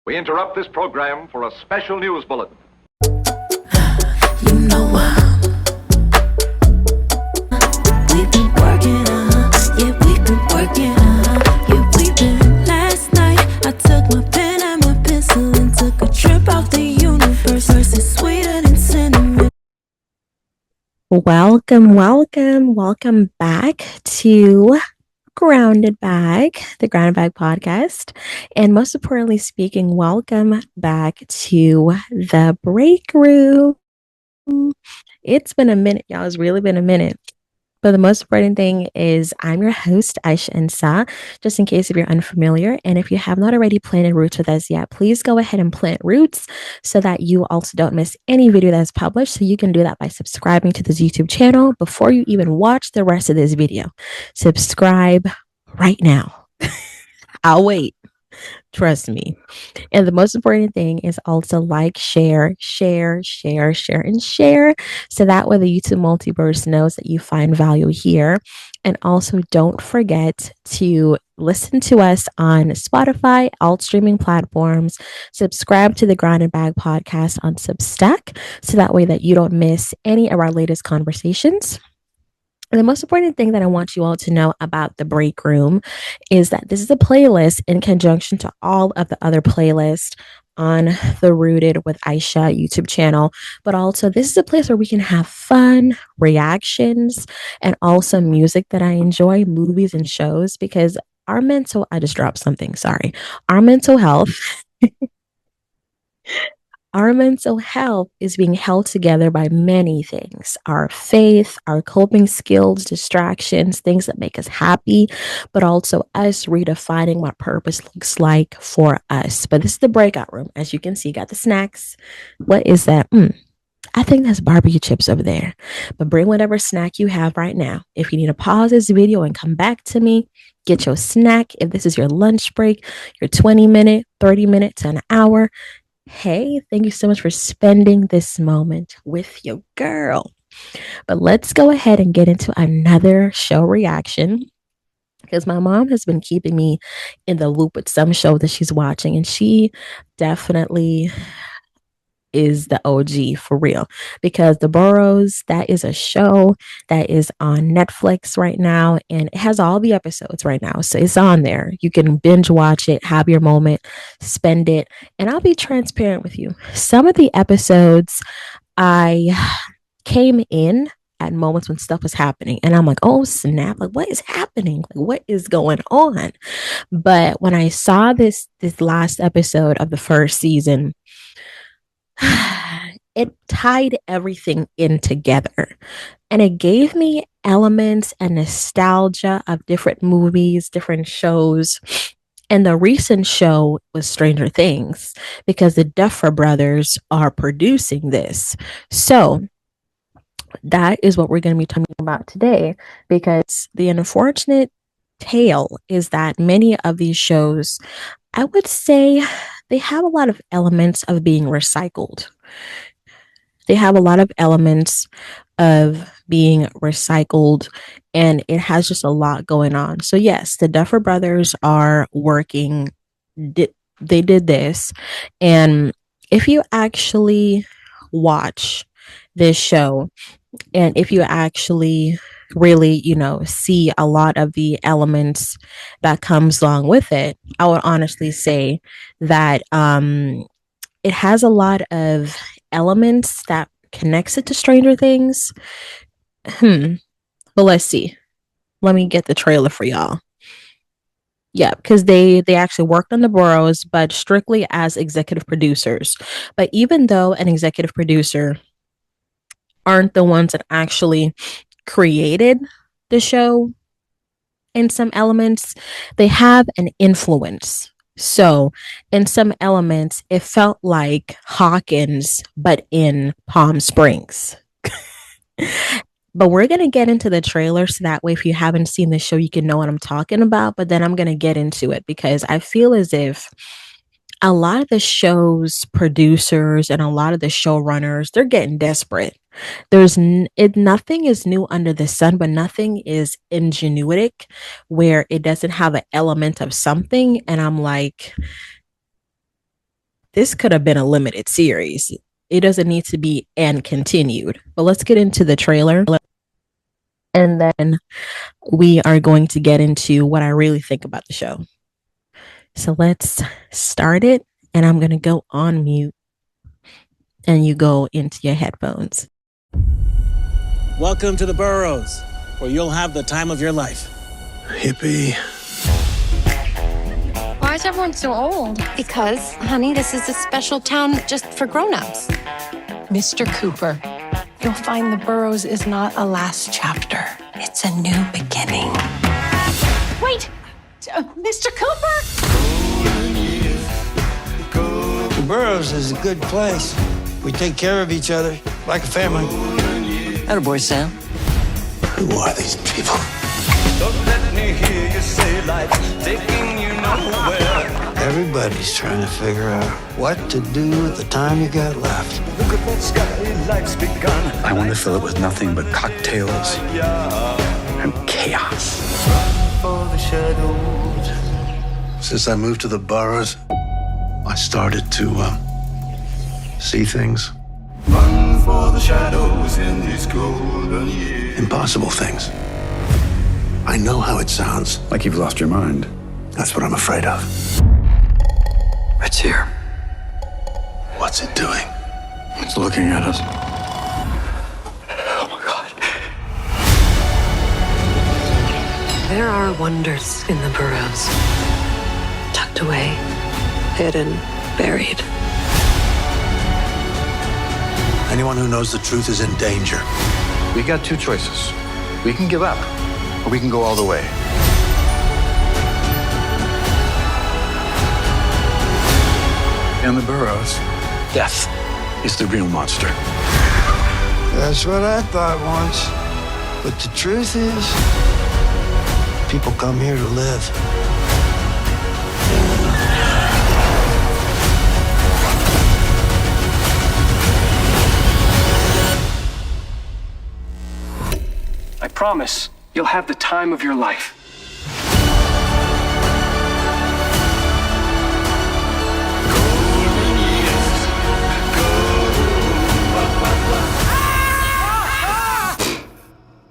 We interrupt this program for a special news bulletin. You know we've been working, yeah, we've been working, yeah, we've been. Last night I took my pen and my pencil and took a trip out the universe. It's sweeter than cinnamon. Welcome back to Grounded Bag, the Grounded Bag podcast. And most importantly speaking, welcome back to the break room. It's been a minute, y'all. It's really been a minute. But the most important thing is I'm your host, Aiysha and Sa, just in case if you're unfamiliar. And if you have not already planted roots with us yet, please go ahead and plant roots so that you also don't miss any video that's published. So you can do that by subscribing to this YouTube channel before you even watch the rest of this video. Subscribe right now. I'll wait. Trust me. And the most important thing is also like, share, and share. So that way the YouTube multiverse knows that you find value here. And also don't forget to listen to us on Spotify, all streaming platforms. Subscribe to the Grounded Bag podcast on Substack. So that way that you don't miss any of our latest conversations. And the most important thing that I want you all to know about the break room is that this is a playlist in conjunction to all of the other playlists on the Rooted with Aiysha YouTube channel. But also this is a place where we can have fun, reactions, and also music that I enjoy, movies and shows, because I just dropped something, sorry. Our mental health Our mental health is being held together by many things: our faith, our coping skills, distractions, things that make us happy, but also us redefining what purpose looks like for us. But this is the breakout room. As you can see, got the snacks. What is that? I think that's barbecue chips over there. But bring whatever snack you have right now. If you need to pause this video and come back to me, get your snack. If this is your lunch break, your 20-minute, 30-minute to an hour, hey, thank you so much for spending this moment with your girl. But let's go ahead and get into another show reaction, because my mom has been keeping me in the loop with some show that she's watching, and she definitely is the OG for real, because the Boroughs, that is a show that is on Netflix right now, and it has all the episodes right now, so it's on there. You can binge watch it, have your moment, spend it. And I'll be transparent with you, some of the episodes I came in at moments when stuff was happening, and I'm like, oh snap, like what is happening, like what is going on? But when I saw this last episode of the first season, it tied everything in together, and it gave me elements and nostalgia of different movies, different shows. And the recent show was Stranger Things, because the Duffer Brothers are producing this. So that is what we're going to be talking about today, because the unfortunate tale is that many of these shows, I would say, they have a lot of elements of being recycled. They have a lot of elements of being recycled, and it has just a lot going on. So yes, the Duffer Brothers are working. They did this. And if you actually watch this show, and if you actually really, see a lot of the elements that comes along with it, I would honestly say that it has a lot of elements that connects it to Stranger Things. But let's see. Let me get the trailer for y'all. Yeah, because they actually worked on the Boroughs, but strictly as executive producers. But even though an executive producer aren't the ones that actually created the show, in some elements, they have an influence. So in some elements, it felt like Hawkins, but in Palm Springs. But we're going to get into the trailer, so that way if you haven't seen the show, you can know what I'm talking about. But then I'm going to get into it, because I feel as if a lot of the show's producers and a lot of the showrunners, they're getting desperate. Nothing is new under the sun, but nothing is ingenuitic where it doesn't have an element of something. And I'm like, this could have been a limited series. It doesn't need to be and continued. But let's get into the trailer. And then we are going to get into what I really think about the show. So let's start it. And I'm going to go on mute. And you go into your headphones. Welcome to the Boroughs, where you'll have the time of your life. Hippie. Why is everyone so old? Because, honey, this is a special town just for grown-ups. Mr. Cooper, you'll find the Boroughs is not a last chapter. It's a new beginning. Wait! Mr. Cooper? The Boroughs is a good place. We take care of each other like a family. Attaboy, Sam. Who are these people? Don't let me hear you say life's taking you nowhere. Everybody's trying to figure out what to do with the time you got left. Look at that sky, life's begun. I want to fill it with nothing but cocktails and chaos. For the shadows. Since I moved to the Boroughs, I started to see things. Run for the shadows in these golden years. Impossible things. I know how it sounds. Like you've lost your mind. That's what I'm afraid of. It's here. What's it doing? It's looking at us. Oh my God. There are wonders in the Boroughs. Tucked away, hidden, buried. Anyone who knows the truth is in danger. We got two choices. We can give up, or we can go all the way. In the Boroughs, death is the real monster. That's what I thought once. But the truth is, people come here to live. I promise you'll have the time of your life.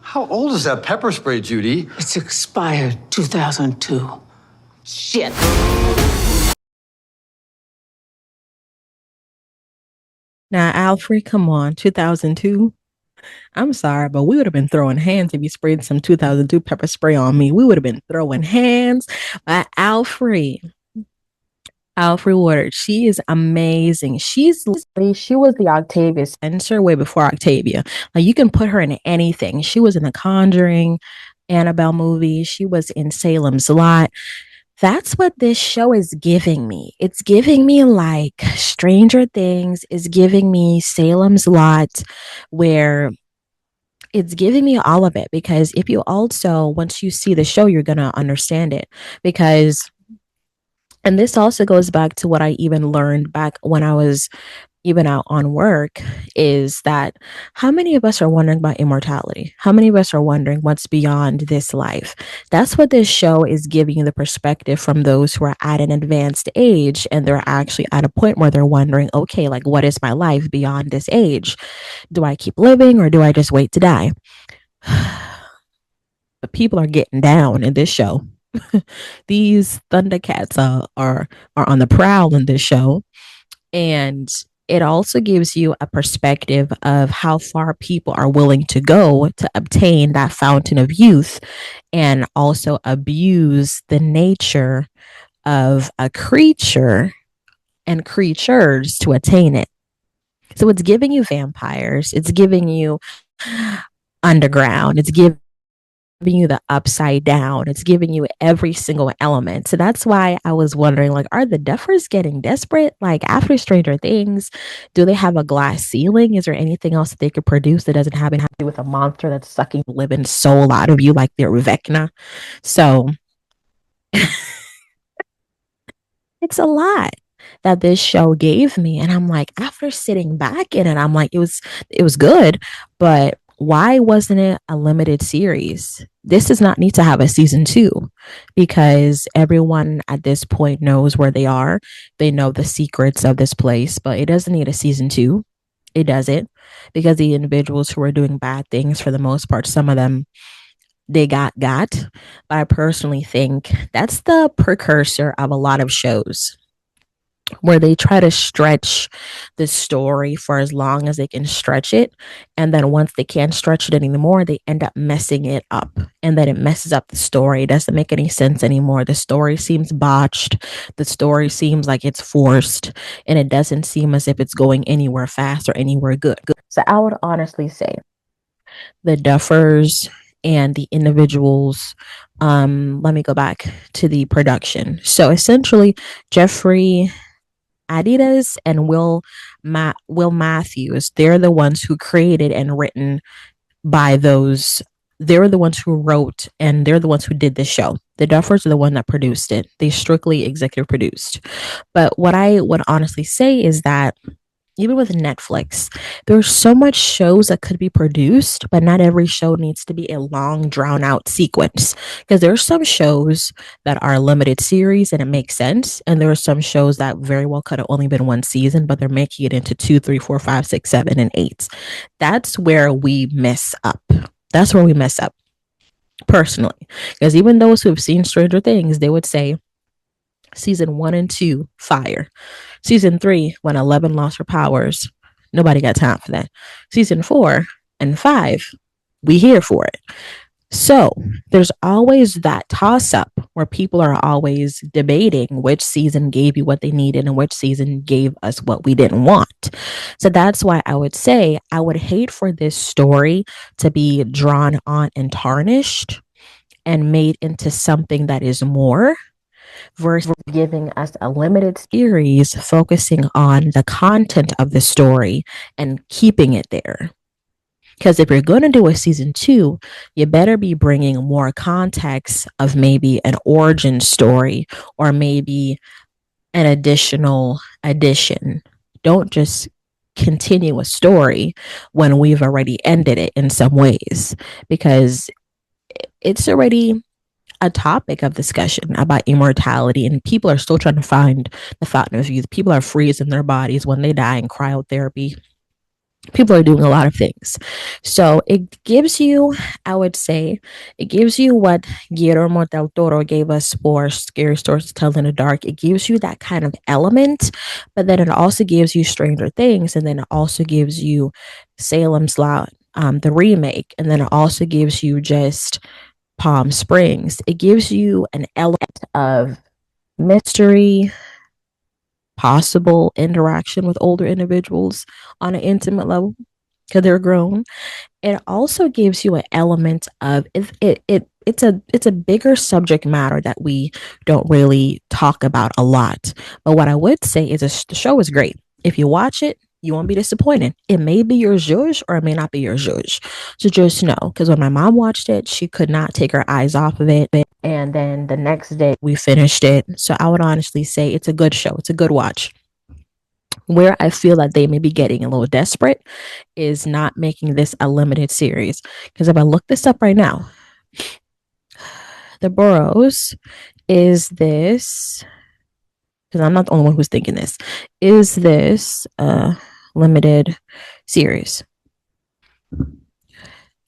How old is that pepper spray, Judy? It's expired 2002. Shit. Now, Alfred, come on, 2002. I'm sorry, but we would have been throwing hands if you sprayed some 2002 pepper spray on me. We would have been throwing hands. But Alfred Woodard, she is amazing. She was the Octavia Spencer way before Octavia. Like, you can put her in anything. She was in the Conjuring, Annabelle movie. She was in Salem's Lot. That's what this show is giving me. It's giving me like Stranger Things. It's giving me Salem's Lot, where it's giving me all of it. Because if you also, once you see the show, you're going to understand it. Because, and this also goes back to what I even learned back when I was even out on work, is that how many of us are wondering about immortality? How many of us are wondering what's beyond this life? That's what this show is giving you, the perspective from those who are at an advanced age, and they're actually at a point where they're wondering, okay, like, what is my life beyond this age? Do I keep living or do I just wait to die? But people are getting down in this show. These Thundercats are on the prowl in this show. And it also gives you a perspective of how far people are willing to go to obtain that fountain of youth, and also abuse the nature of a creature and creatures to attain it. So it's giving you vampires, it's giving you underground, it's giving you the upside down, it's giving you every single element. So that's why I was wondering, like, are the Duffers getting desperate? Like, after Stranger Things, do they have a glass ceiling? Is there anything else that they could produce that doesn't have to do with a monster that's sucking the living soul out of you, like they're Vecna? So it's a lot that this show gave me, and I'm like, after sitting back in it, I'm like, it was good, but why wasn't it a limited series? this does not need to have a season 2 because everyone at this point knows where they are. They know the secrets of this place, but it doesn't need a season 2. It doesn't, because the individuals who are doing bad things, for the most part, some of them, they got. But I personally think that's the precursor of a lot of shows where they try to stretch the story for as long as they can stretch it. And then once they can't stretch it anymore, they end up messing it up. And then it messes up the story. It doesn't make any sense anymore. The story seems botched. The story seems like it's forced. And it doesn't seem as if it's going anywhere fast or anywhere good. So I would honestly say the Duffers and the individuals, let me go back to the production. So essentially, Jeffrey Adidas and Will Matthews, they're the ones who created and written by those. They're the ones who wrote and they're the ones who did the show. The Duffers are the one that produced it. They strictly executive produced. But what I would honestly say is that even with Netflix, there's so much shows that could be produced, but not every show needs to be a long, drawn out sequence. Because there's some shows that are limited series and it makes sense. And there are some shows that very well could have only been one season, but they're making it into 2, 3, 4, 5, 6, 7, and 8. That's where we mess up. That's where we mess up, personally. Because even those who have seen Stranger Things, they would say, season 1 and 2, fire. Season 3, when 11 lost her powers, nobody got time for that. Season 4 and 5, we here for it. So there's always that toss up where people are always debating which season gave you what they needed and which season gave us what we didn't want. So that's why I would say I would hate for this story to be drawn on and tarnished and made into something that is more, versus giving us a limited series focusing on the content of the story and keeping it there. Because if you're going to do a season 2, you better be bringing more context of maybe an origin story or maybe an additional addition. Don't just continue a story when we've already ended it in some ways, because it's already a topic of discussion about immortality, and people are still trying to find the fountain of youth. People are freezing their bodies when they die in cryotherapy. People are doing a lot of things. So it gives you, I would say, it gives you what Guillermo del Toro gave us for Scary Stories to Tell in the Dark. It gives you that kind of element, but then it also gives you Stranger Things, and then it also gives you Salem's Lot, the remake, and then it also gives you just Palm Springs. It gives you an element of mystery, possible interaction with older individuals on an intimate level because they're grown. It also gives you an element of it's a bigger subject matter that we don't really talk about a lot. But what I would say is the show is great. If you watch it, you won't be disappointed. It may be your zhuzh or it may not be your zhuzh. So just know, because when my mom watched it, she could not take her eyes off of it. And then the next day we finished it. So I would honestly say it's a good show. It's a good watch. Where I feel that they may be getting a little desperate is not making this a limited series. Because if I look this up right now, the Boroughs is this, because I'm not the only one who's thinking this, is this limited series.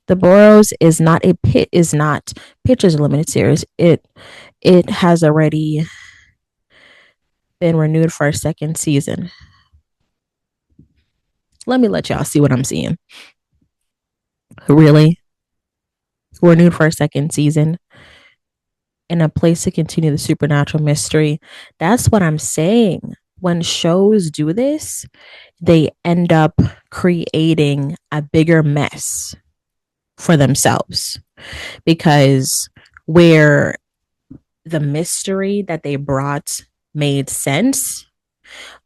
The Boroughs is not pitched as a limited series. It has already been renewed for a second season. Let me let y'all see what I'm seeing. Really? Renewed for a second season in a place to continue the supernatural mystery. That's what I'm saying. When shows do this, they end up creating a bigger mess for themselves, because where the mystery that they brought made sense,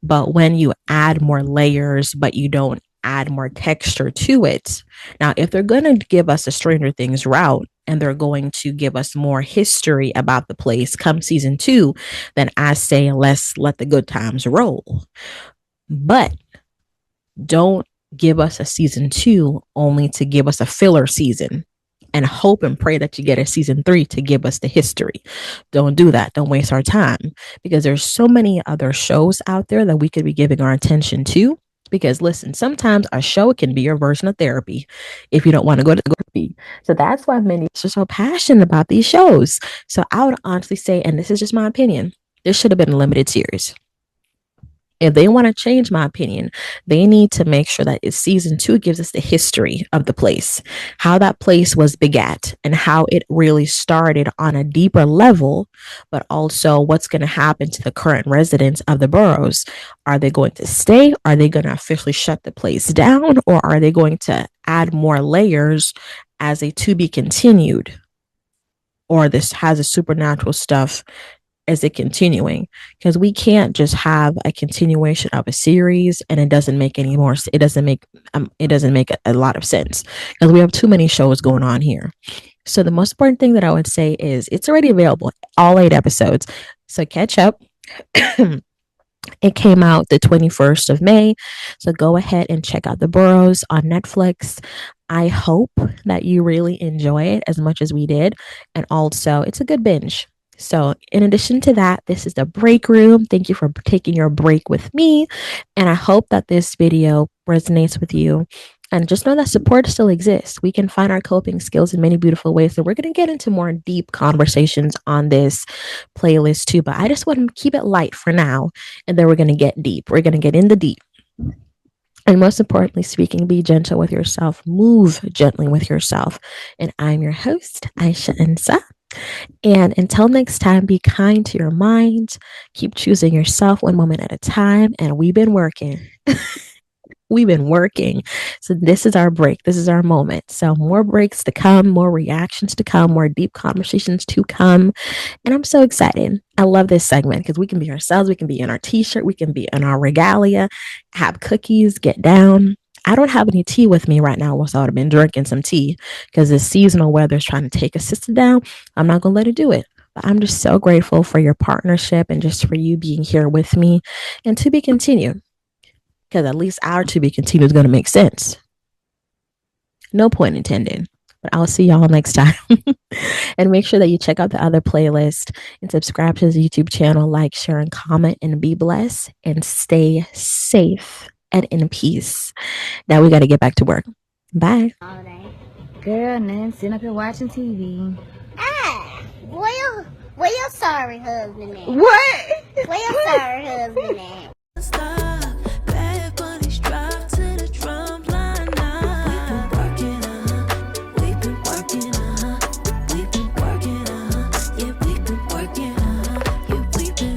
but when you add more layers but you don't add more texture to it. Now, if they're going to give us a Stranger Things route and they're going to give us more history about the place come season 2, then I say let's let the good times roll. But don't give us a season 2 only to give us a filler season. and hope and pray that you get a season 3 to give us the history. Don't do that. Don't waste our time, because there's so many other shows out there that we could be giving our attention to. Because listen, sometimes a show can be your version of therapy if you don't want to go to therapy. So that's why many of us are so passionate about these shows. So I would honestly say, and this is just my opinion, this should have been a limited series. If they want to change my opinion, they need to make sure that season 2 gives us the history of the place, how that place was begat, and how it really started on a deeper level, but also what's going to happen to the current residents of the boroughs. Are they going to stay? Are they going to officially shut the place down? Or are they going to add more layers as a to be continued? Or this has a supernatural stuff as it continuing, because we can't just have a continuation of a series and it doesn't make any more, it doesn't make a lot of sense, because we have too many shows going on here. So the most important thing that I would say is it's already available, all 8 episodes, so catch up. It came out the 21st of May, so go ahead and check out The Boroughs on Netflix. I hope that you really enjoy it as much as we did, and also it's a good binge. So in addition to that, this is the break room. Thank you for taking your break with me. And I hope that this video resonates with you. And just know that support still exists. We can find our coping skills in many beautiful ways. So we're going to get into more deep conversations on this playlist too. But I just want to keep it light for now. And then we're going to get deep. We're going to get in the deep. And most importantly speaking, be gentle with yourself. Move gently with yourself. And I'm your host, Aiysha Insa. And until next time, be kind to your mind. Keep choosing yourself one moment at a time. And we've been working. We've been working. So this is our break. This is our moment. So more breaks to come, more reactions to come, more deep conversations to come. And I'm so excited. I love this segment because we can be ourselves. We can be in our t-shirt. We can be in our regalia, have cookies, get down. I don't have any tea with me right now, so I would have been drinking some tea because the seasonal weather is trying to take a sister down. I'm not going to let it do it. But I'm just so grateful for your partnership and just for you being here with me, and to be continued, because at least our to be continued is going to make sense. No point intended. But I'll see y'all next time. And make sure that you check out the other playlist and subscribe to the YouTube channel, like, share, and comment, and be blessed and stay safe and in peace. Now we got to get back to work. Bye. Girl, nothing. Sitting up here watching TV. Ah, where your sorry husband at? What? Where your sorry husband at?